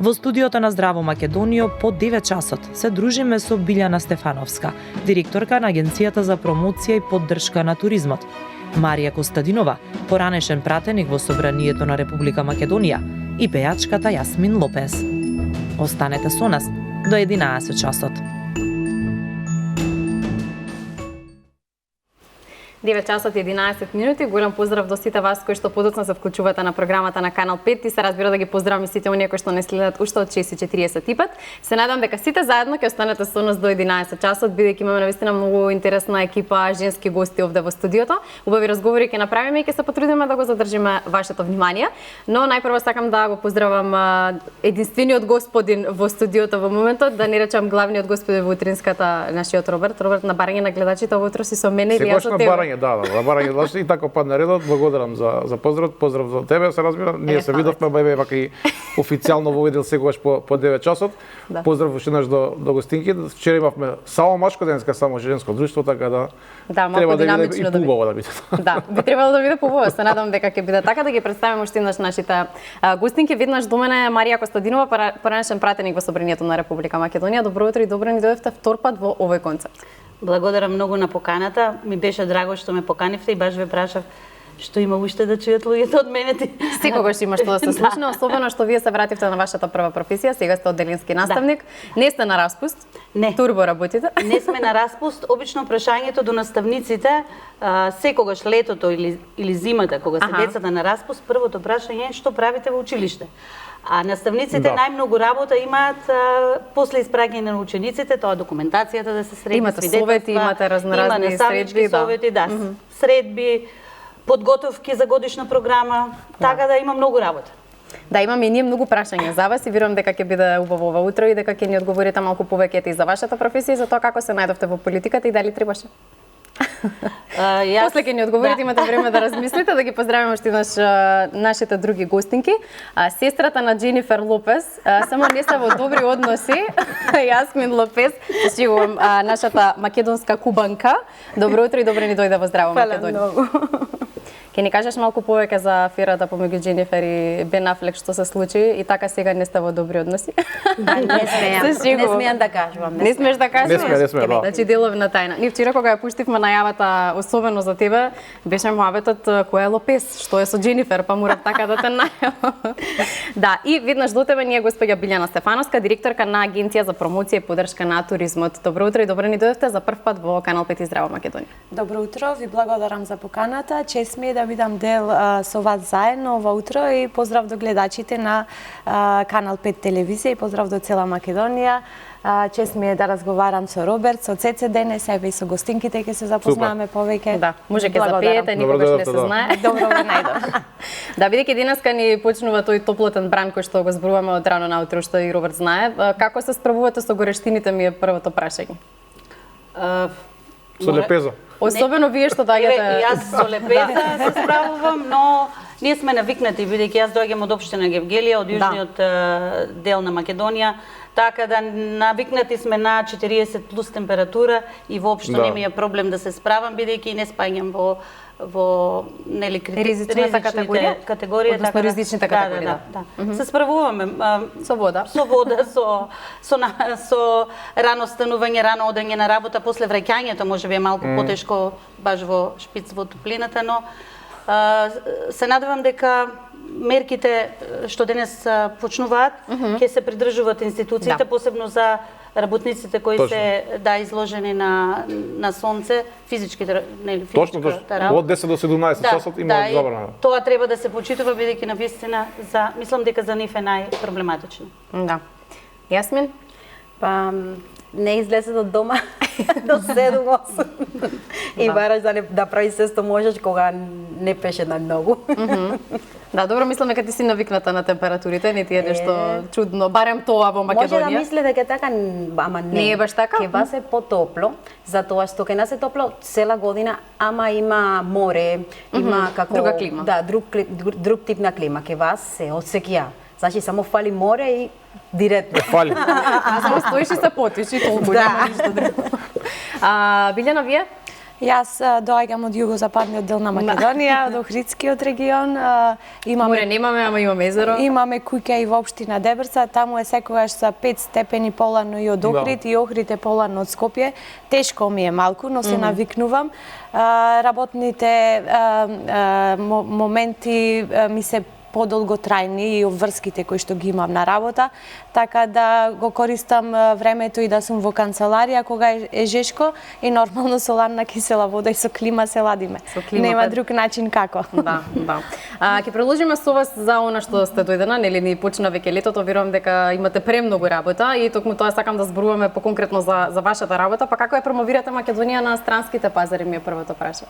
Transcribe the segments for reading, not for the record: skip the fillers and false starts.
Во студиото на Здраво Македонијо по 9 часот се дружиме со Билјана Стефановска, директорка на Агенцијата за промоција и поддршка на туризмот, Марија Костадинова, поранешен пратеник во Собранието на Република Македонија, и пејачката Јасмин Лопес. Останете со нас до 11 часот. 9 часот и 11 минути. Голем поздрав до сите вас кои што подоцна се вклучувате на програмата на Канал 5 и се разбира да ги поздравам и сите оние кои што не следат уште од 6:45. Се надам дека сите заедно ќе останете со нас до 11 часот, бидејќи имаме навистина многу интересна екипа женски гости овде во студиото. Убави разговори ќе направиме и ќе се потрудиме да го задржиме вашето внимание. Но најпрво сакам да го поздравам единствениот господин во студиото во моментот, да не речам главниот господин во утринската, нашиот Роберт на барање на гледачите овоутро си со мене или јас со тебе. Да, за барање гледачи и така падна редот. Благодарам за поздрав за тебе, се разбира. Ние се видовме, бе вака и официјално во видел секогаш по 9 часот. Да. Поздрав уште еднаш до гостинки. Вчера имавме само машко, денеска само женско друштво, така да треба да биде и побаво да биде. Да, би требало да биде побаво. Се надам дека ќе биде така, да ги представиме уште еднаш нашите гостинки. Веднаш до мене Марија Костадинова, поранешен пратеник во Собранието на Република Македонија. Добро утро и добро ни дојдовте втор пат во овој концерт. Благодарам многу на поканата. Ми беше драго што ме поканивте и баш ве прашав што има уште да чујат луѓето од мене. Секогаш има што да се слушне, особено што вие се вративте на вашата прва професија, сега сте одделенски наставник. Да. Не сте на распуст? Не. Турбо работите? Не сме на распуст. Обично прашањето до наставниците, секогаш летото или зимата, кога се децата на распуст, првото прашање е што правите во училиште. А наставниците најмногу работа имаат после испраќање на учениците, тоа документацијата да се средби, имате совети, имате разноразни средби, совети, да, средби, подготовки за годишна програма, така да има многу работа. Да, имаме и ние многу прашања за вас и верувам дека ќе биде убаво ова утро и дека ќе ни одговорите малку повеќе и за вашата професија и за тоа како се најдовте во политиката и дали требаше. После ќе ни одговорите, имате време да размислите, да ги поздравиме уште еднаш нашите други гостинки. Сестрата на Дженифер Лопес, само не се во добри односи, Јасмин Лопес, шегувам, нашата македонска кубанка. Добро утро и добро ни дојде во Здраво Македонија. Ќе ни кажеш малку повеќе за аферата помеѓу Дженифер и Бен Афлек, што се случи и така сега не сте во добри односи? Не смеам да кажувам. Не смееш да кажеш? Не сме, да. Значи деловна тајна. Ние вчера кога ја пуштивме најавата, особено за тебе, беше муабетот која е Лопес, што е со Дженифер, па морав така да те најавам. Да, и веднаш до тебе ние госпоѓа Билјана Стефановска, директорка на Агенција за промоција и поддршка на туризмот. Добро утро и добро ни дојдовте за прв пат во Канал 5 и Здраво Македонија. Добро утро, ви благодарам за поканата. Чест ми е да бидам дел со вас заедно ова утро и поздрав до гледачите на Канал 5 телевизија и поздрав до цела Македонија. Чест ми е да разговарам со Роберт, со Цеце денес, и со гостинките ќе се запознаваме повеќе. Да, може ќе запиете, никогаш не се знае. Добро ве најдов. Да, бидејќи денеска ни почнува тој топлотен бран кој што го зборуваме од рано наутро, што и Роберт знае. Како се справувате со горештините ми е првото прашање. Со лепеза. Особено вие што доаѓате. Јас со лепеза се справувам, но ние сме навикнати, бидејќи јас доаѓам од општина Гевгелија, од јужниот дел на Македонија, така да навикнати сме на 40 плюс температура и воопшто не ми е проблем да се справам, бидејќи не спаѓам во нели ризичната категорија, односно ризичните категории. Да. Се справуваме со вода, со рано станување, рано одење на работа, после враќањето можеби е малку потешко баш во шпиц во топлината, но се надевам дека мерките што денес почнуваат ќе се придржуваат институциите, посебно за работниците кои се изложени на сонце, физички работа. Точно, од 10 до 17 часот има забрана. Тоа треба да се почитува, бидејќи навистина мислам дека за нив е најпроблематично. Да. Јасмин? Па не излезе од дома до 7-8 и бараш да прави се што можеш кога не пеше најмногу. Да, добро, мислам дека ти си навикната на температурите, не ти е нешто чудно, барем тоа во Македонија. Може да мисле дека така, ама не е баш така. Ке вас е потопло, затоа што ке нас е топло цела година, ама има море, има како друга клима. Да, друг тип на клима. Ке вас се осеќа. Значи само фали море и директно. Фали. Само стоиш и се потиш и толку, нема ништо друго. Билјана, вие? Јас доаѓам од југозападниот дел на Македонија, од Охридскиот регион. Море немаме, ама имаме езеро. Имаме куќа и во општина Дебрца, таму е секогаш за 5 степени полано и од Охрид, и Охрид е полано од Скопје. Тешко ми е малку, но се навикнувам. Работните моменти ми се подолготрајни и обврските кои што ги имам на работа, така да го користам времето и да сум во канцеларија кога е жешко и нормално со ладна кисела вода и со клима се ладиме. Нема друг начин како. Да. Ќе продолжиме со вас за она што сте дојдена, нели ни почна веќе летото, верувам дека имате премногу работа и токму тоа сакам да зборуваме поконкретно за вашата работа, па како ја промовирате Македонија на странските пазари ми е првото прашање.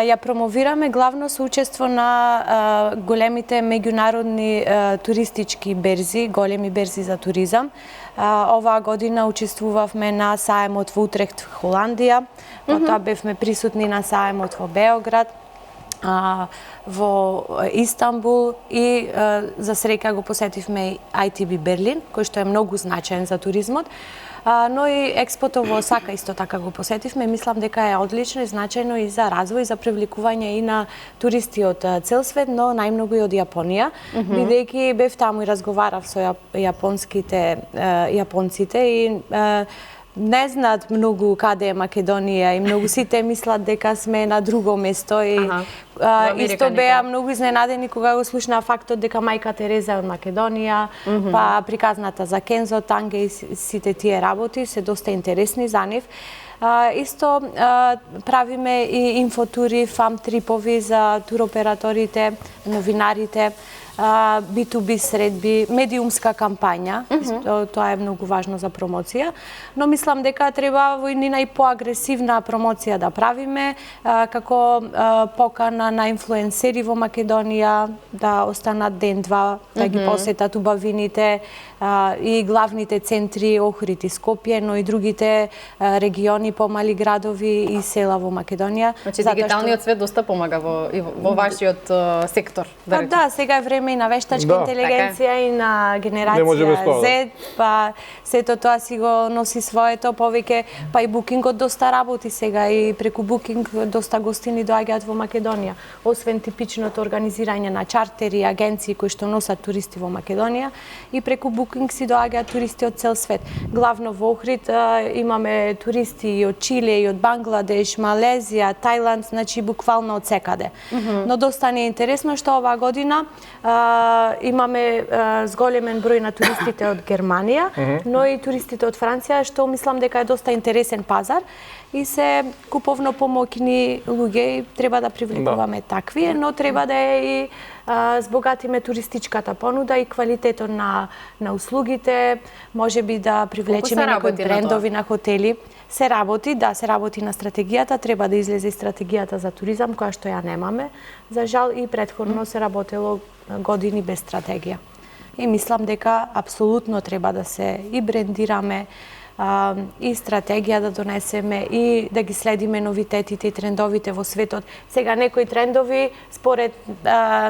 Ја промовираме главно со учество на големите меѓународни туристички берзи, големи берзи за туризам. Оваа година учествувавме на саемот во Утрехт, Холандија, потоа бевме присутни на саемот во Београд, во Истанбул и за среќа го посетивме ITB Берлин, кој што е многу значаен за туризмот. Но и експото во Осака исто така го посетивме. Мислам дека е одлично и значајно и за развој, за привлекување и на туристи од цел свет, но најмногу и од Јапонија, бидејќи бев таму и разговарав со јапонците и не знаат многу каде е Македонија и многу сите мислат дека сме на друго место и исто беа многу изненадени кога го слушнаа фактот дека мајка Тереза е од Македонија, па приказната за Кензо Танге и сите тие работи се доста интересни за нив. Исто правиме и инфотури, фам трипови за туроператорите, новинарите, B2B средби, медиумска кампања, тоа е многу важно за промоција, но мислам дека треба во нина и поагресивна промоција да правиме, како покана на инфлуенсери во Македонија да останат ден-два, да ги посетат убавините и главните центри Охрид и Скопје, но и другите региони, помали градови и села во Македонија. Значи дигиталниот свет доста помага во вашиот сектор, да речем. Да, сега е време и на вештачка интелигенција и на генерација Z, па сето тоа си го носи своето, повеќе па и букингот доста работи сега и преку букинг доста гостини доаѓаат во Македонија. Освен типичното организирање на чартери, агенции кои што носат туристи во Македонија и преку букинг си доаѓаат туристи од цел свет. Главно во Охрид имаме туристи и од Чиле, и од Бангладеш, Малезија, Тајланд, значи буквално од секаде. Но доста не е интересно што оваа година имаме зголемен број на туристите од Германија, но и туристите од Франција, што мислам дека е доста интересен пазар и се куповно помоќни луѓе и треба да привлекуваме такви, но треба да е и збогатиме туристичката понуда и квалитетот на услугите, можеби да привлечеме некои брендови на хотели. Се работи на стратегијата, треба да излезе и стратегијата за туризам, која што ја немаме. За жал и претходно се работело години без стратегија. И мислам дека апсолутно треба да се и брендираме, и стратегија да донесеме и да ги следиме новитетите и трендовите во светот. Сега некои трендови според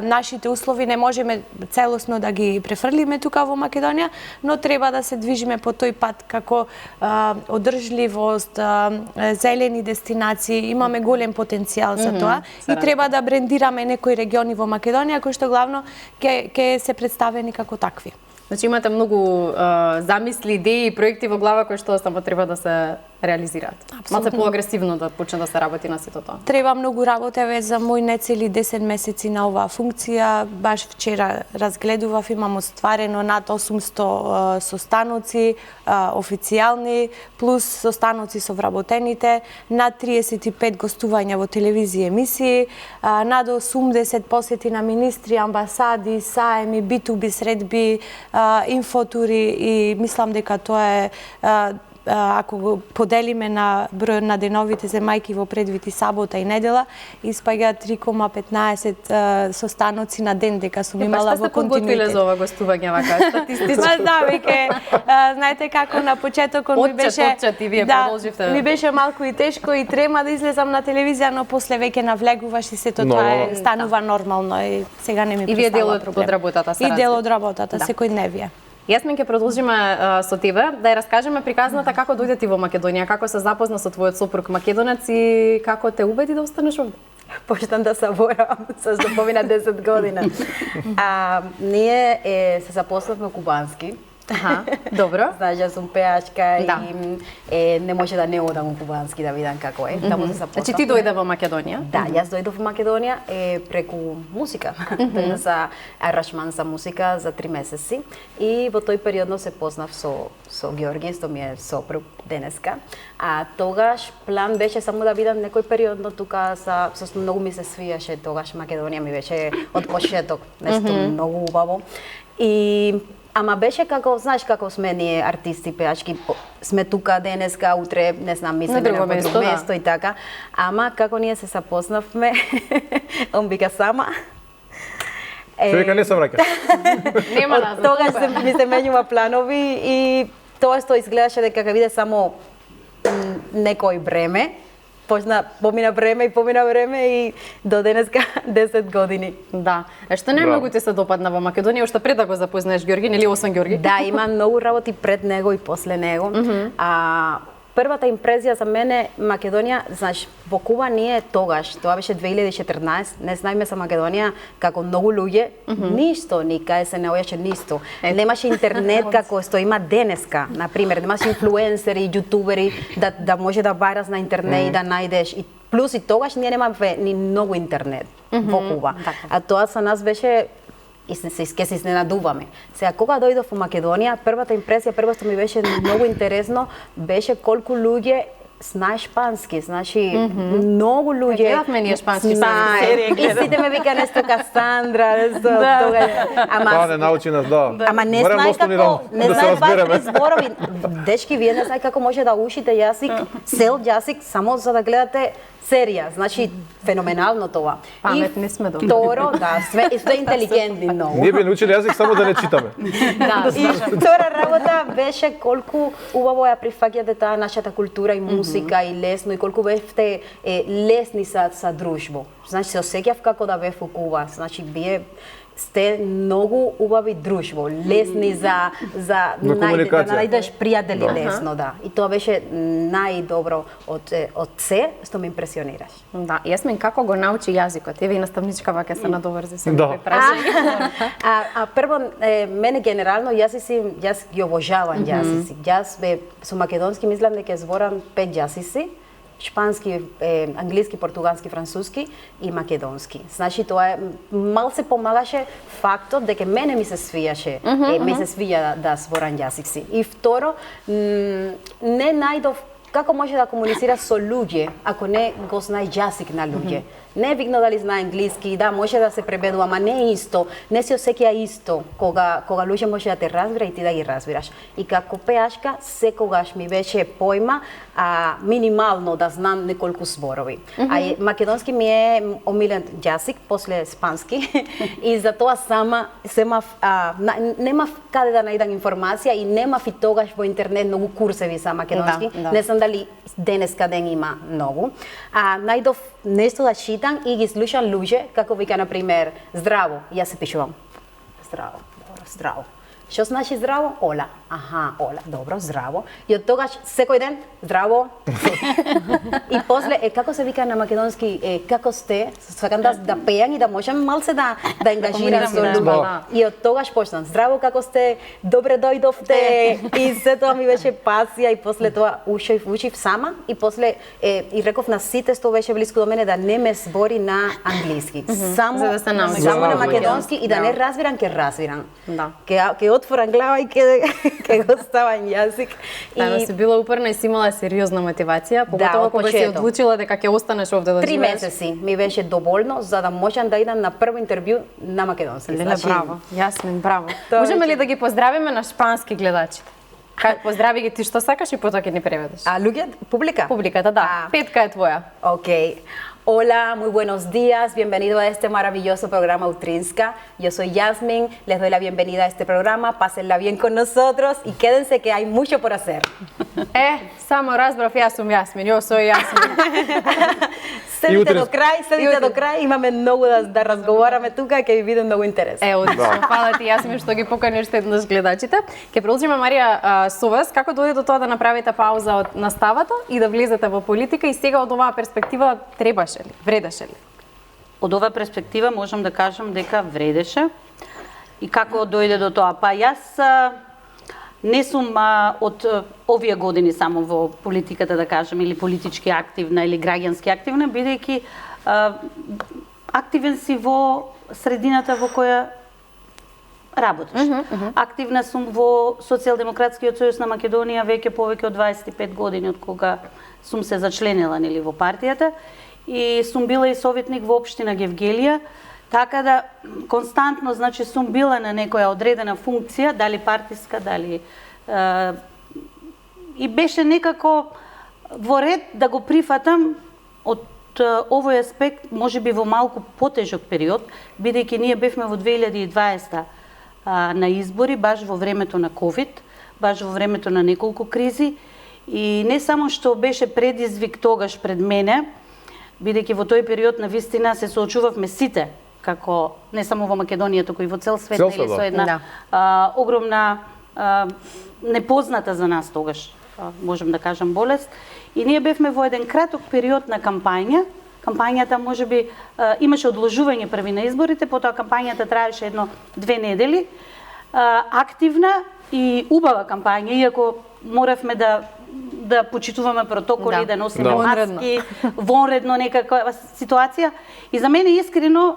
нашите услови не можеме целосно да ги префрлиме тука во Македонија, но треба да се движиме по тој пат како одржливост, зелени дестинации, имаме голем потенцијал за тоа и треба да брендираме некои региони во Македонија кои што главно ќе се представени како такви. Значи имате многу замисли, идеи и проекти во глава кои што само треба да се реализираат. Малце поагресивно да почне да се работи на сето тоа. Треба многу работа, за мој нецели 10 месеци на оваа функција. Баш вчера разгледував, имам остварено над 800 состаноци официјални, плюс состаноци со вработените, над 35 гостувања во телевизија емисии, над 80 посети на министри, амбасади, саеми, B2B средби, инфотури и мислам дека тоа е ако го поделиме на број на деновите за мајки во предвид и сабота и недела, испаѓа 3,15 состаноци на ден дека сум имала во континуитет. За ова гостување вака статистички? Да, веќе знаете како на почетокот ми беше ми беше малку и тешко и трема да излезам на телевизија, но после веќе навлегуваш и сето тоа станува нормално и сега не ми представува проблем. И вие дел од работата се И дел од работата секојдневие. Јасмин, ќе продолжиме со тебе да ја раскажеме приказната како дојде ти во Македонија, како се запозна со твојот сопруг македонец и како те убеди да останеш овде. Почнам да заборавам со помина 10 година. Ние се запознавме кубански. Аха, добро. Знаеш, јас сум пеачка Да. и не може да не одам у кубански да видам како е. Таму се запознавме. Значи ти дојде во Македонија? Да, јас дојдов во Македонија преку музика. Дојдов за аранжман за музика за 3 месеци и во тој периодно се познав со Георги, што ми е сопруг денеска. А тогаш план беше само да видам некој периодно тука со многу ми се свиеше тогаш Македонија ми беше од почеток нешто многу убаво. Ама беше како, знаеш како сме ние артисти, пеачки, сме тука денеска, утре, не знам, мислиме на друго место и така. Ама како ние се запознавме, он вика сама. Човека не се враќа. Нема да. Тогаш ми се менјува планови и тоа што изгледаше дека ќе биде само некој време. Помина време и до денеска 10 години. Да. Што најмногу ти се допадна во Македонија, уште пред да го запознаеш Ѓорги, нели освен Ѓорги? Да, има многу работи пред него и после него. Првата импресија за мене Македонија, знаеш, во Куба ние тогаш, тоа беше 2014, не знаеме за Македонија како многу луѓе, ништо, никаде се не ојаше ништо. Немаше интернет како што има денеска, на пример, немаше инфлуенсери, јутубери да може да бараш на интернет и да најдеш. И плюс и тогаш ние немавме ни многу интернет во Куба. А тоа за нас беше и ќе се изненадуваме. Сега, кога дојдов во Македонија, првата импресија, прво што ми беше многу интересно, беше колку луѓе знае шпански, значи многу луѓе. Гледавме ние шпански серија. И сите ме вика нешто Касандра, нешто тога. Тоа не научи нас, да. Ама не знае како, не знае вашите зборови. Дечки, вие не знае како може да учите јазик, цел јазик само за да гледате серија, значи феноменално тоа. Паметни сме добро. Второ, да, сме интелигентни многу. Ние би научили јазик само да не читаме. Да, И втора работа беше колку убаво ја прифаќате таа нашата култура и музика и лесно и колку бевте лесни за дружбо. Значи се осеќав како да бев у Куба. Значи вие сте многу убави дружбо, лесни за да најдеш пријатели лесно, да. И тоа беше најдобро од се што ме импресионираш. Да, Јасмин, како го научи јазикот? Еве и наставничка вака се надоврзи се Да. некој прашање. Прво, мене генерално јас ги обожавам јазици. Јас со македонски мислам дека зборам 5 јазици. Шпански, англиски, португалски, француски и македонски. Значи тоа мал се помагаше фактот дека мене ми се свијаше, ми се свија да зборам јазици. И второ, не најдов како може да комуницира со луѓе ако не го знае јазик на луѓе. Не е битно дали знае англиски, да, може да се преведува, ама не е исто, не се осеќа исто кога луѓе може да те разбира и ти да ги разбираш. И како пеачка, секогаш ми беше појма минимално да знам неколку зборови. А македонски ми е омилен јазик, после испански, и за тоа немав каде да најдам информација и немав и тогаш во интернет многу курсеви за македонски. Не знам дали денеска ден има многу. Најдов нешто да читам и ги слушам луѓе, како вика, например, здраво, јас се пишувам. Здраво, добро, здраво. Што значи здраво? Ола. Аха, ола, добро, здраво. И од тогаш секој ден здраво. И после како се вика на македонски, како сте? Сакам да пеам и да можам малце да ангажирам со луѓе. И од тогаш почнам здраво, како сте? Добре дојдовте. И се тоа ми беше пасија и после тоа учив сама и после и реков на сите што беше блиску до мене да не ме збори на англиски. Само на македонски и да не разбирам, ќе разбирам. Ќе отворам глава и ќе го ставам јазик. Да, си била упорна и си имала сериозна мотивација, поготово кога си одлучила дека ќе останеш овде да живееш. 3 месеци ми беше доволно за да можам да идам на прво интервју на македонски. Браво, Јасмин, браво. Можеме ли да ги поздравиме на шпански гледачи? Поздрави ги ти што сакаш и потоа ќе ни преведеш. Луѓе, публика? Публиката, да. Петка е твоја. Окей. Hola, muy buenos días, bienvenido a este maravilloso programa Utrinska. Yo soy Yasmin, les doy la bienvenida a este programa, pásenla bien con nosotros y quédense que hay mucho por hacer. Само разбрав, јас сум Јасмин, јас сој Јасмин. Следите до крај, имаме многу да разговараме тука, ќе ви биде многу интересно. Одлично. Фала ти, Јасмин, што ги поканиш еднаш гледачите. Ќе продолжиме, Марија, со вас, како дојде до тоа да направите пауза од наставата и да влезете во политика и сега од оваа перспектива требаше ли, вредеше ли? Од оваа перспектива можам да кажам дека вредеше. И како дојде до тоа? Па јас не сум од овие години само во политиката, да кажем, или политички активна, или граѓански активна, бидејќи активен си во средината во која работиш. Активна сум во Социјалдемократскиот сојуз на Македонија веќе повеќе од 25 години од кога сум се зачленила нели во партијата и сум била и советник во општина Гевгелија, така да константно значи сум била на некоја одредена функција, дали партиска, дали и беше некако во ред да го прифатам од овој аспект, можеби во малку потежок период, бидејќи ние бевме во 2020 на избори, баш во времето на ковид, баш во времето на неколку кризи и не само што беше предизвик тогаш пред мене, бидејќи во тој период на вистина се соочувавме сите, како не само во Македонија, туку и во цел свет, или со една огромна непозната за нас тогаш, можем да кажам, болест. И ние бевме во еден краток период на кампања. Кампањата можеби имаше одложување први на изборите, потоа кампањата траеше 1-2 недели. Активна и убава кампања, иако моравме да почитуваме протоколи, да носиме маски, вонредно некаква ситуација. И за мене искрено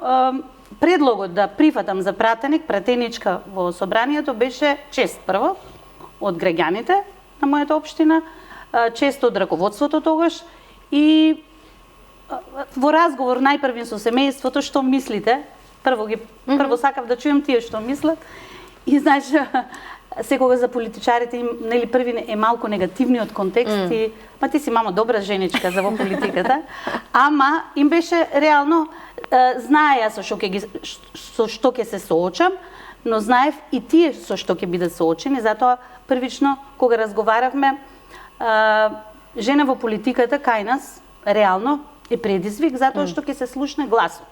предлогот да прифатам за пратеничка во собранието беше чест прво од граѓаните на мојата општина, чест од раководството тогаш и во разговор најпрвин со семејството што мислите. Прво сакав да чујам тие што мислат. И знаеш, секогаш за политичарите им нели први е малку негативниот контекст и ма ти си мамо добра женичка за во политиката. Ама им беше реално знаеја со што ќе се соочам, но знаев и тие со што ќе бидат соочени, затоа првично кога разговаравме жена во политиката кај нас реално е предизвик затоа што ќе се слушне гласот.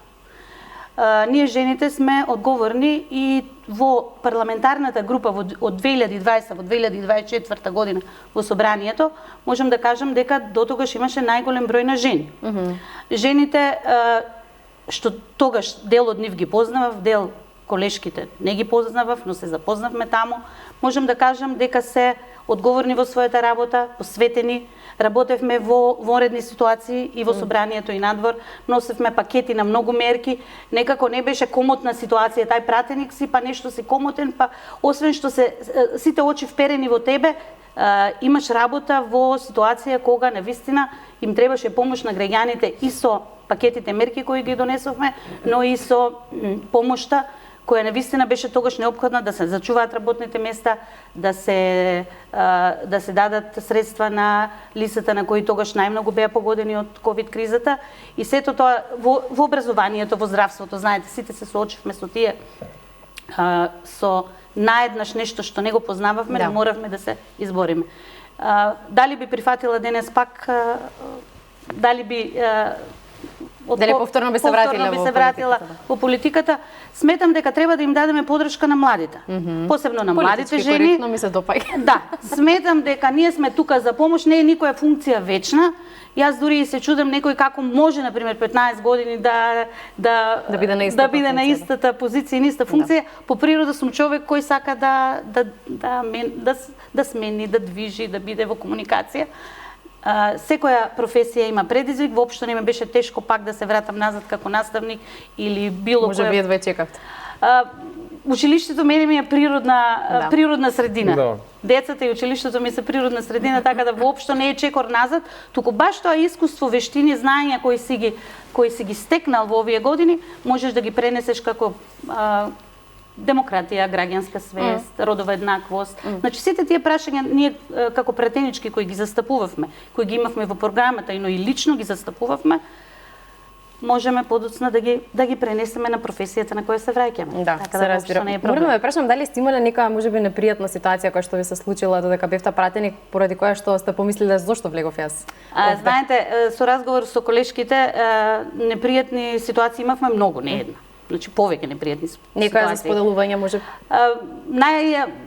Ние жените сме одговорни и во парламентарната група од 2020 во 2024 година во собранието можам да кажам дека дотогаш имаше најголем број на жени. Жените што тогаш дел од нив ги познавав, дел колешките не ги познавав, но се запознавме таму. Можам да кажам дека се одговорни во својата работа, посветени. Работевме во вонредни ситуации и во собранието и надвор, носевме пакети на многу мерки, некако не беше комотна ситуација, тај пратеник си, па нешто си комотен, па освен што сите очи вперени во тебе, имаш работа во ситуација кога навистина им требаше помош на граѓаните и со пакетите мерки кои ги донесовме, но и со помошта која навистина беше тогаш неопходна да се зачуваат работните места, да се дадат средства на лицата на кои тогаш најмногу беа погодени од ковид кризата и сето тоа во образованието, во здравството, знаете, сите се соочивме со тие со наеднаш нешто што не го познававме, да моравме да се избориме. Дали би прифатила денес пак, дали би дали повторно би се вратила во политиката, сметам дека треба да им дадеме подршка на младите. Посебно на младите жени. Коректно ми се допаѓа. Да, сметам дека ние сме тука за помош, не е никоја функција вечна. Јас дури и се чудам некој како може, например, 15 години да биде на истата позиција и на иста функција. По природа сум човек кој сака да смени, да движи, да биде во комуникација. Секоја професија има предизвик, воопшто не ме беше тешко пак да се вратам назад како наставник или било може би едва чекавте. Училиштето мене ми е природна средина. Децата и училиштето ми се природна средина, така да воопшто не е чекор назад, туку баш тоа искуство, вештини, знаења кои си ги стекнал во овие години, можеш да ги пренесеш како демократија, граѓанска свест, родова еднаквост. Значи сите тие прашања ние како пратенички кои ги застапувавме, кои ги имавме во програмата, но и лично ги застапувавме, можеме подоцна да ги пренесеме на професијата на која се враќаме. Да, така се разбира. Морам да ве прашам дали сте имале нека можеби непријатна ситуација која што ви се случила додека бевте пратени, поради која што сте помислиле зошто влегов јас? Знаете, со разговор со колешките, непријатни ситуации имавме многу, не една. Значи повеќе непријатни ситуации. Некоја за споделување може?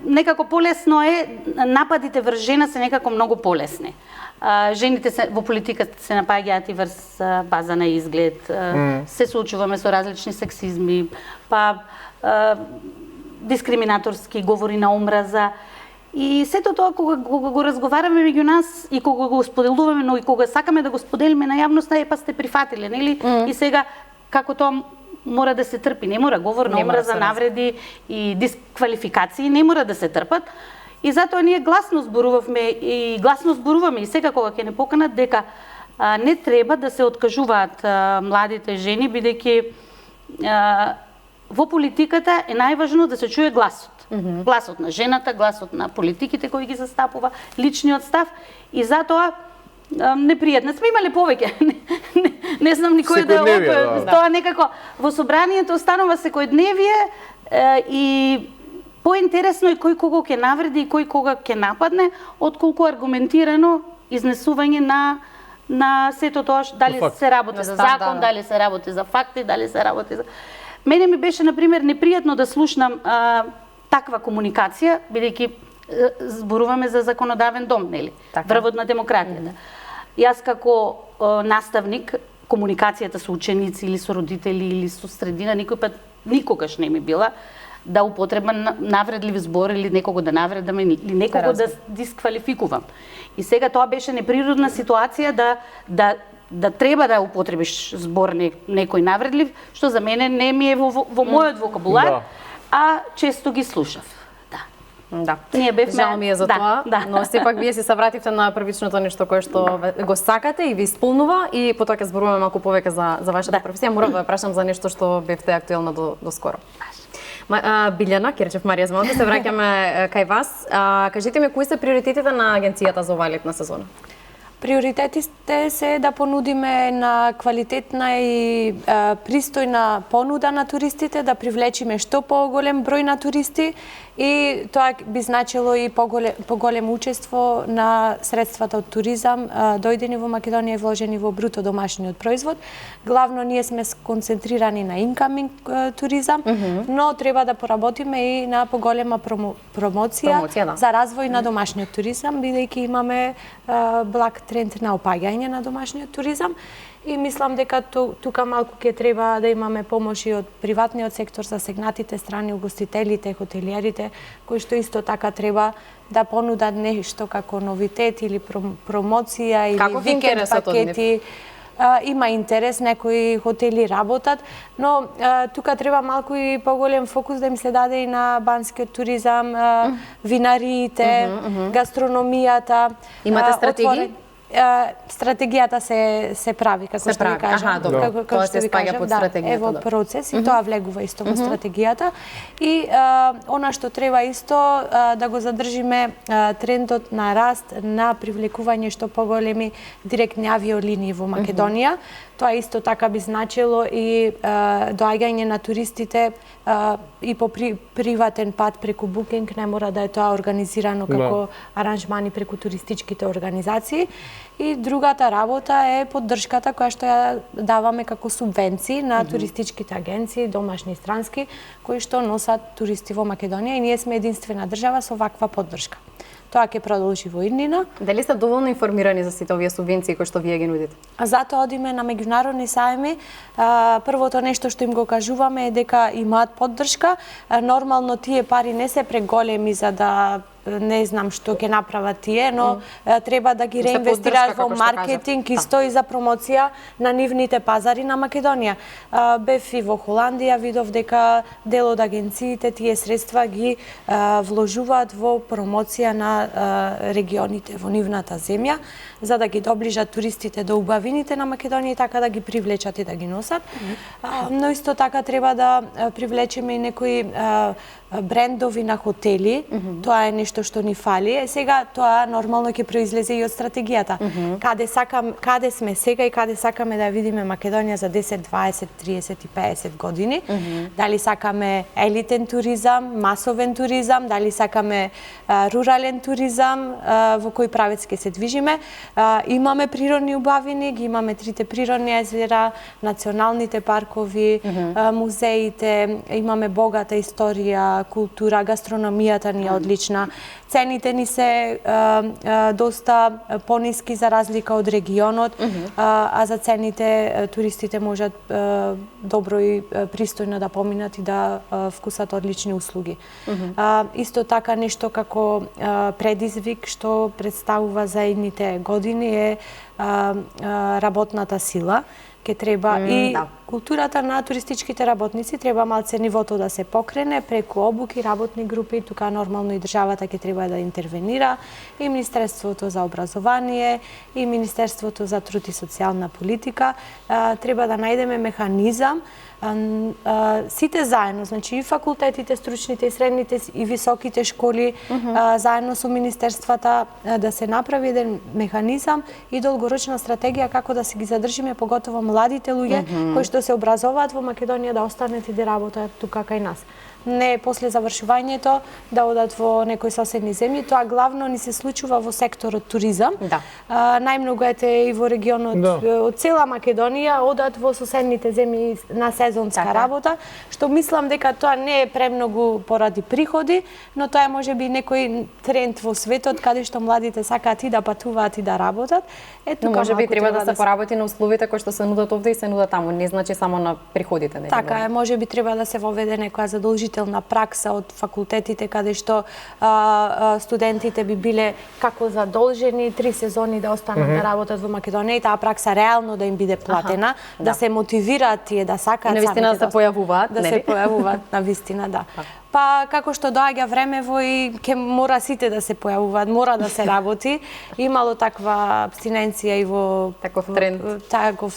Некако полесно е, нападите врз жена се некако многу полесни. Жените во политиката се напаѓаат и врз база на изглед, се соочуваме со различни сексизми, па дискриминаторски говори на омраза. И сето тоа кога го разговараме меѓу нас и кога го споделуваме, но и кога сакаме да го споделиме на јавноста, па сте прифатиле, нели? И сега како тоа мора да се трпи, не мора говор на омраза, навреди и дисквалификации не мора да се трпат. И затоа ние гласно зборуваме и сега кога ќе не поканат дека не треба да се откажуваат младите жени, бидејќи во политиката е најважно да се чуе гласот. Гласот на жената, гласот на политиките кои ги застапува, личниот став и затоа непријатно. Сме имале повеќе. Не знам никој да е тоа некако во собранието останува секојдневие и поинтересно е кој кого ќе навреди и кој кога ќе нападне, отколку аргументирано изнесување на сето тоа дали се работи за закон, дали се работи за факти, дали се работи за... Мене ми беше, например, непријатно да слушнам таква комуникација, бидејќи зборуваме за законодавен дом, нели? Врвот на демократијата. Јас како наставник, комуникацијата со ученици или со родители или со средина, никогаш не ми била да употребам навредлив збор или некого да навредам или некого да дисквалификувам. И сега тоа беше неприродна ситуација да треба да употребиш збор некој навредлив, што за мене не ми е во мојот вокабулар, а често ги слушав. Да. Ние бевме... Жал ми е за тоа, но сепак вие се вративте на првичното нешто кое што го сакате и ви исполнува и потоа ќе зборуваме малку повеќе за вашата професија. Морам да ве прашам за нешто што бевте актуелна до скоро. Билјана Керчев, Марија Змалка, се враќаме кај вас. Кажете ми кои се приоритетите на агенцијата за оваа летна сезона? Приоритетите се да понудиме на квалитетна и пристојна понуда на туристите, да привлечиме што поголем број на туристи и тоа би значило и поголем учество на средствата од туризам дојдени во Македонија и вложени во бруто домашниот производ. Главно ние сме концентрирани на инкаминг туризам, но треба да поработиме и на поголема промоција за развој на домашниот туризам, бидејќи имаме благ тренд на опаѓање на домашниот туризам. И мислам дека тука малку ќе треба да имаме помош и од приватниот сектор, засегнатите страни, угостителите, хотелиерите, кои што исто така треба да понудат нешто како новитет или промоција или викенд пакети. Има интерес, некои хотели работат, но тука треба малку и поголем фокус да им се даде и на банскиот туризам, винариите, гастрономијата. Имате стратегии? Стратегијата се прави, како што ви кажам. Тоа се спаѓа под стратегијата. Е во процес и тоа влегува исто во стратегијата. И она што треба исто да го задржиме трендот на раст на привлекување што поголеми директни авиолинии во Македонија. Тоа исто така би значило и доаѓање на туристите и по приватен пат преку букинг, не мора да е тоа организирано како аранжмани преку туристичките организации. И другата работа е поддршката која што ја даваме како субвенции на туристичките агенции, домашни и странски, кои што носат туристи во Македонија и ние сме единствена држава со ваква поддршка. Тоа ќе продолжи во иднина. Дали сте доволно информирани за сите овие субвенции кои што вие ги нудите? Затоа одиме на меѓународни сајми. Првото нешто што им го кажуваме е дека имаат поддршка. Нормално тие пари не се преголеми за да не знам што ќе направат тие, но треба да ги реинвестираат во маркетинг исто и за промоција на нивните пазари на Македонија. Бев и во Холандија, видов дека дел од агенциите тие средства ги вложуваат во промоција на регионите во нивната земја, за да ги доближат туристите до убавините на Македонија и така да ги привлечат и да ги носат. Но исто така треба да привлечеме и некои брендови на хотели, тоа е нешто што ни фали. Сега тоа нормално ќе произлезе и од стратегијата. Каде сме сега и каде сакаме да ја видиме Македонија за 10, 20, 30 и 50 години. Дали сакаме елитен туризам, масовен туризам, дали сакаме рурален туризам, во кој правец ќе се движиме. Имаме природни убавини, ги имаме трите природни езера, националните паркови, музеите, имаме богата историја, култура, гастрономијата ни е одлична. Цените ни се доста пониски за разлика од регионот, а за цените туристите можат добро и пристојно да поминат и да вкусат одлични услуги. Исто така нешто како предизвик што представува за идните години е работната сила. Ке треба и културата на туристичките работници треба малце нивото да се покрене преку обуки, работни групи, тука нормално и државата ќе треба да интервенира, и Министерството за образование, и Министерството за труд и социјална политика. Треба да најдеме механизам сите заедно, значи и факултетите, стручните и средните и високите школи, заедно со министерствата, да се направи еден механизам и долгорочна стратегија како да се ги задржиме, поготово младите луѓе кои што се образуваат во Македонија, да останат и да работат тука кај нас. Не после завршувањето да одат во некои соседни земји, тоа главно ни се случува во секторот туризам. Најмногу и во регионот од цела Македонија одат во соседните земји на сезонска работа, што мислам дека тоа не е премногу поради приходи, но тоа е можеби некој тренд во светот каде што младите сакаат и да патуваат и да работат. Но можеби треба да се поработи на условите кои што се нудат овде и се нудат таму, не значи само на приходите. Така е, можеби треба да се воведе некоја задолжителна пракса од факултетите каде што студентите би биле како задолжени 3 сезони да останат да работат во Македонија и таа пракса реално да им биде платена, да се мотивираат тие да сакаат навистина да се појавуваат, да се појавуваат навистина, да. Па како што доаѓа времево и ќе мора сите да се појавуваат, мора да се работи. Имало таква абстиненција и во таков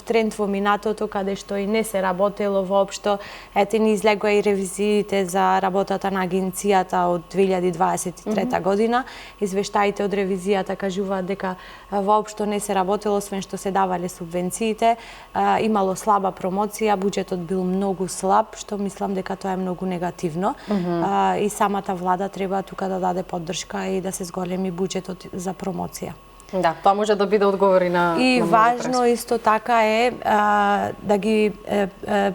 тренд во минатото каде што и не се работело воопшто. Ете ни излегоа и ревизиите за работата на агенцијата од 2023 година. Извештаите од ревизијата кажуваат дека воопшто не се работело, освен што се давале субвенциите. Имало слаба промоција, буџетот бил многу слаб, што мислам дека тоа е многу негативно. И самата влада треба тука да даде поддршка и да се зголеми буџетот за промоција. Да, тоа може да биде одговори на и важно исто така е да ги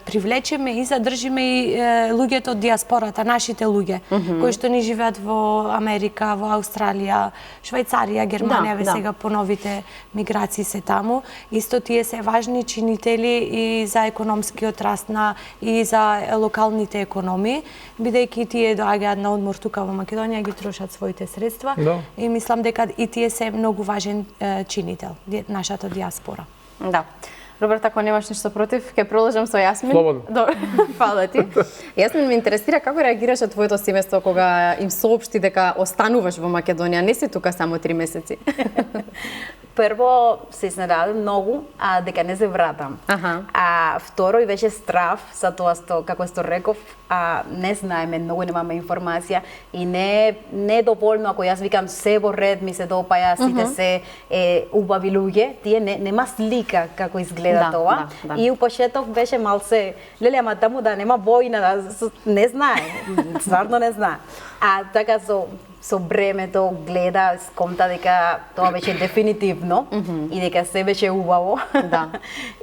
привлечеме и задржиме и луѓето од диаспората, нашите луѓе, кои што ни живеат во Америка, во Аустралија, Швајцарија, Германија, сега по новите миграции се таму. Исто тие се важни чинители и за економскиот раст и за локалните економии, бидејќи тие доаѓаат на одмор тука во Македонија, ги трошат своите средства и мислам дека и тие се многу важен чинител, нашата диаспора. Да. Роберт, ако немаш ништо против, ќе продолжам со Јасмин. Слободно. Фала ти. Јасмин, ме интересира како реагираше твоето семејство кога им соопшти дека остануваш во Македонија, не си тука само 3 месеци. Прво се изненадав многу, дека не се вратам. Второ и беше страв за тоа што, како што реков, не знаеме, многу немаме информација и не е доволно ако јас викам се во ред, ми се допаја, сите се убави луѓе, тие нема слика како изгледа тоа. И у почеток беше малце, леле, ама таму да нема војна, не знае, стварно не знае. Така со времето гледа, сконта дека тоа беше дефинитивно и дека се беше убаво.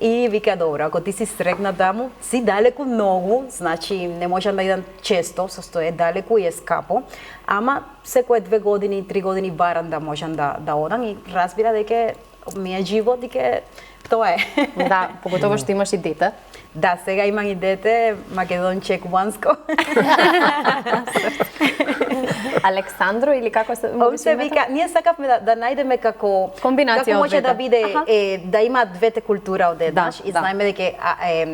И вика, добро, ако ти си срекна таму, си далеку многу, значи не можам да идам често, со што е далеку и е скапо, ама секое 2 години, 3 години барам да можам да одам и разбира дека ми е живот и дека тоа е. Да, поготово што имаш и дете. Да, сега имам и дете, македонче кубанско. Александро или како се вика? Ние сакавме да најдеме како комбинација како може да биде да има двете култура одеднаш и знаеме дека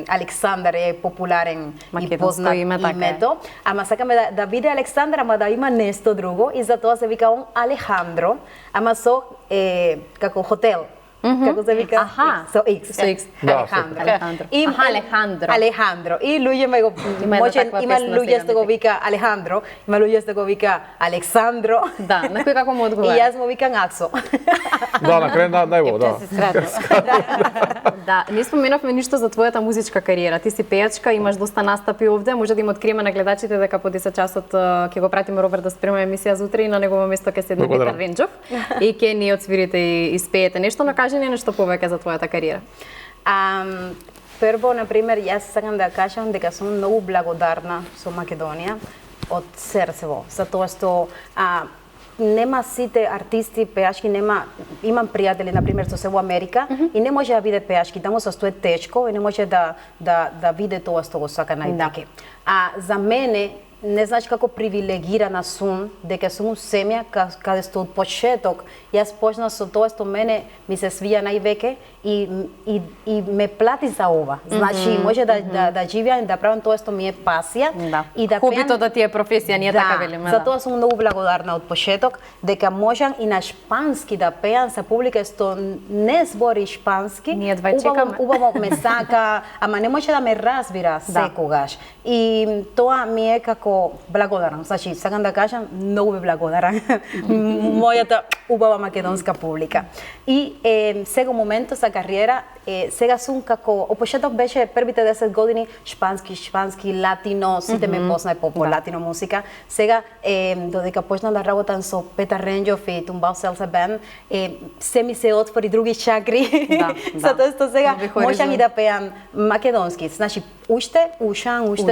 Александар е популарен и познат името, ама сакаме да биде Александар, ама да има нешто друго и затоа се вика Алехандро, ама со како хотел. Како се вика? Аха. Со X. Со X. Да, Алехандро. И Алехандро. Алехандро. И луѓе ме го може таква има песна луѓе сега, што го вика Алехандро, има луѓе што го вика Александро. Да, на кој како му И одговара? јас му викам Аксо. Да, на крај најво, да. Да, не споменавме ништо за твојата музичка кариера. Ти си пејачка, имаш доста настапи овде, може да им откриеме на гледачите дека по 10 часот ќе го пратиме Роберт да спрема емисија за утре и на негово место ќе седне Петар Венџов и ќе ни отсвирите и испеете нешто, но кажи ни нешто повеќе за твојата кариера. Прво, например, јас сакам да кажам дека сум многу благодарна со Македонија од срцево, за тоа што нема сите артисти, пејачки, имам пријатели, например, што се во Америка и не може да биде пејачки, таму се стои тешко и не може да види тоа што го сака најдеке. За мене, не знаеш како привилегирана сум, дека сум у семја каде што од почеток јас почнав со тоа што мене ми се свија највеќе и ме плати за ова. Значи може да живеам, да правам тоа што ми е пасија и да хобито да ти е професија, ние така велиме. За тоа сум многу благодарна од почеток дека можам и на шпански да пеам за публика што не збори шпански. Ние два чекаме. Убаво ме сака, ама не може да ме разбира секогаш. И тоа ми е како благодарам. Значи, сакам да кажам, многу ви благодарам. Мојата убава македонска публика. И сега моментот за кариера, сега сум како, опошеток беше првите 10 години шпански, латино, сите ме познај по латино музика. Сега, додека почнав да работам со Петар Венџов и Тумбал Селса Бенд, се ми се отвори други чакри. Затоа што сега можам и да пеам македонски. Значи, уште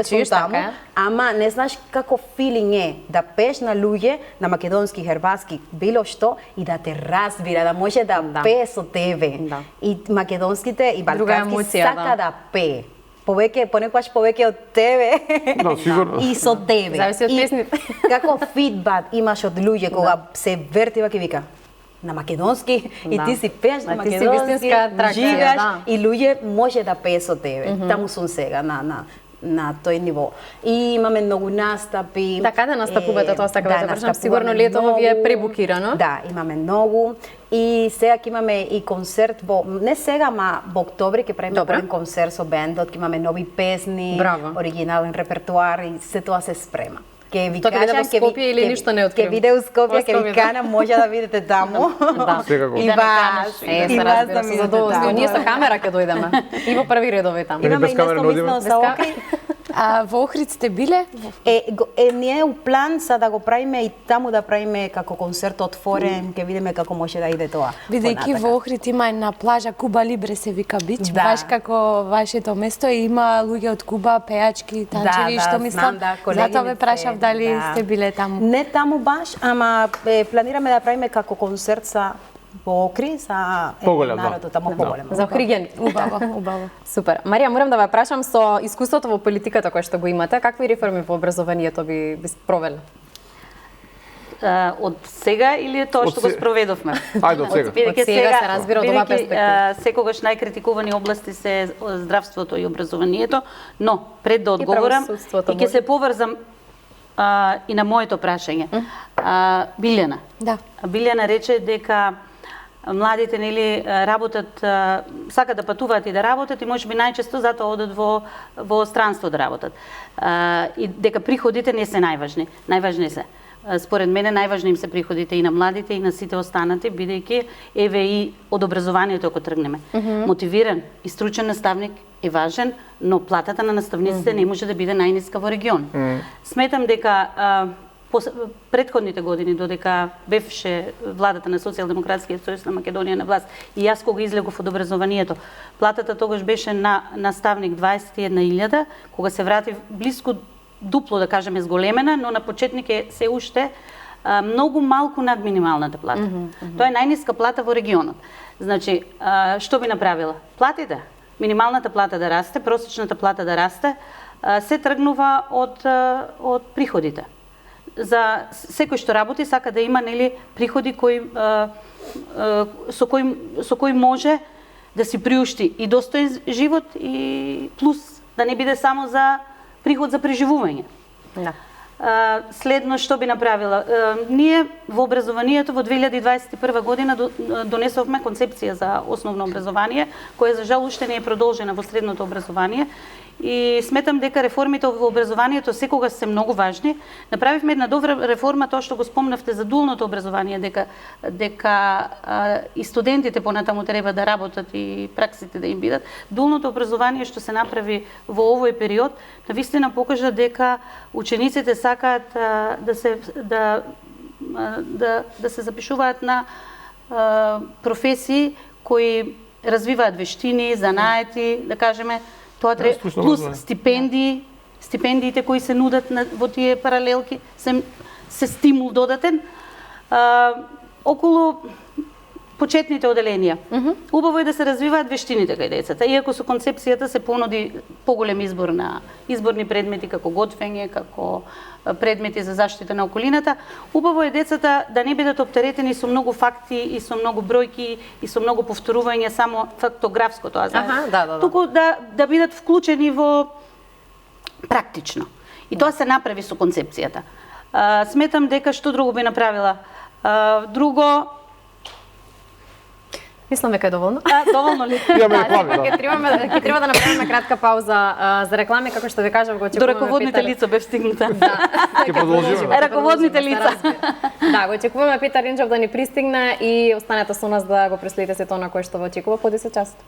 сум таму, ама не знаеш како филинг е да пееш на луѓе, на македонски, херватски, било што, и да те разбира, да може да пее со тебе. И македонските и балкански сака да пее. Понекогаш повеќе од тебе и со тебе. Зависи од песните. Како фидбак имаш од луѓе кога се вертива ке вика на македонски и ти си пееш на македонски, живееш и луѓе може да пее со тебе. Таму сум сега на тој ниво. И имаме многу настапи. Да, каде настапувате, тоа сакам да прашам. Сигурно летово ви е пребукирано. Да, имаме многу. И сега ќе имаме и концерт не сега, ама во октомври ќе правиме еден концерт со бендот, ќе имаме нови песни, оригинален репертуар и се тоа се спрема. Ќе ви кажам, ќе биде у Скопје, ќе ви канам, може да видите таму. И вас, да ми задоволство. Ние со камера ќе дојдеме. И во први редови таму. Имаме и нешто мислено за Охрид. Во Охрид сте биле? Ние у план за да го правиме и таму да правиме како концерт отворен, ќе видиме како може да иде тоа. Бидејќи во Охрид има една плажа Куба Либре се вика бич, баш како вашето место и има луѓе од Куба, пејачки, танчеви, што мислам. Затоа ве прашав дали сте биле таму. Не таму баш, ама планираме да правиме како концерт за во Охрид, за народот таму поголем. За охриѓани. Убаво. Супер. Марија, морам да ве прашам со искуството во политиката кое што го имате, какви реформи во образованието би спровели? Од сега или тоа што го спроведовме? Ајде од сега. Од сега се разбира од оваа перспектива. Секогаш најкритикувани области се здравството и образованието, но пред да одговорам и ќе се поврзам и на моето прашање. Билјана. Да. Билјана рече дека младите работат, сакат да патуваат и да работат и можеби најчесто затоа одат во странство да работат. И дека приходите не се најважни. Најважни се. Според мене најважни им се приходите и на младите и на сите останати, бидејќи еве и од образованието ако тргнеме. Мотивиран и стручен наставник е важен, но платата на наставниците не може да биде најниска во регион. Сметам дека предходните години, додека бевше владата на Социјалдемократскиот сојуз на Македонија на власт и јас кога излегов од образованието, платата тогаш беше на наставник 21.000, кога се вратив блиску дупло, да кажеме, зголемена, но на почетник е се уште многу малку над минималната плата. Тоа е најниска плата во регионот. Значи, што би направила? Платите. Минималната плата да расте, просечната плата да расте, се тргнува од приходите. За секој што работи сака да има приходи со кои може да си приушти и достоен живот и плюс да не биде само за приход за преживување. следно што би направила. Ние во образованието во 2021 година донесовме концепција за основно образование, која за жал уште не е продолжена во средното образование. И сметам дека реформите во образованието секогаш се многу важни. Направивме една добра реформа, тоа што го спомнавте за дуалното образование, дека и студентите понатаму треба да работат и праксите да им бидат. Дуалното образование што се направи во овој период, навистина покажа дека учениците сакаат да се запишуваат на професии кои развиваат вештини, занаети, да кажеме, тоа плюс стипендиите кои се нудат во тие паралелки се стимул додатен околу почетните оделенија. Убаво е да се развиваат вештините кај децата, иако со концепцијата се понуди поголем избор на изборни предмети како готвење, како предмети за заштита на околината. Убаво е децата да не бидат оптеретени со многу факти и со многу бројки и со многу повторување, само фактографско тоа знаеш. Туку да бидат вклучени во практично. И тоа се направи со концепцијата. Сметам дека што друго би направила? Друго Мислам дека е доволно. Доволно ли? Имаме реклами, да. Ќе треба да направиме кратка пауза за реклами, како што ви кажав, го очекуваме. До раководните лица бев стигната. Ќе продолжиме. Раководните лица. Да, го очекуваме Петар Ринџов да ни пристигне и останете со нас да го преследите сето на кое што ве очекува по 10 часот.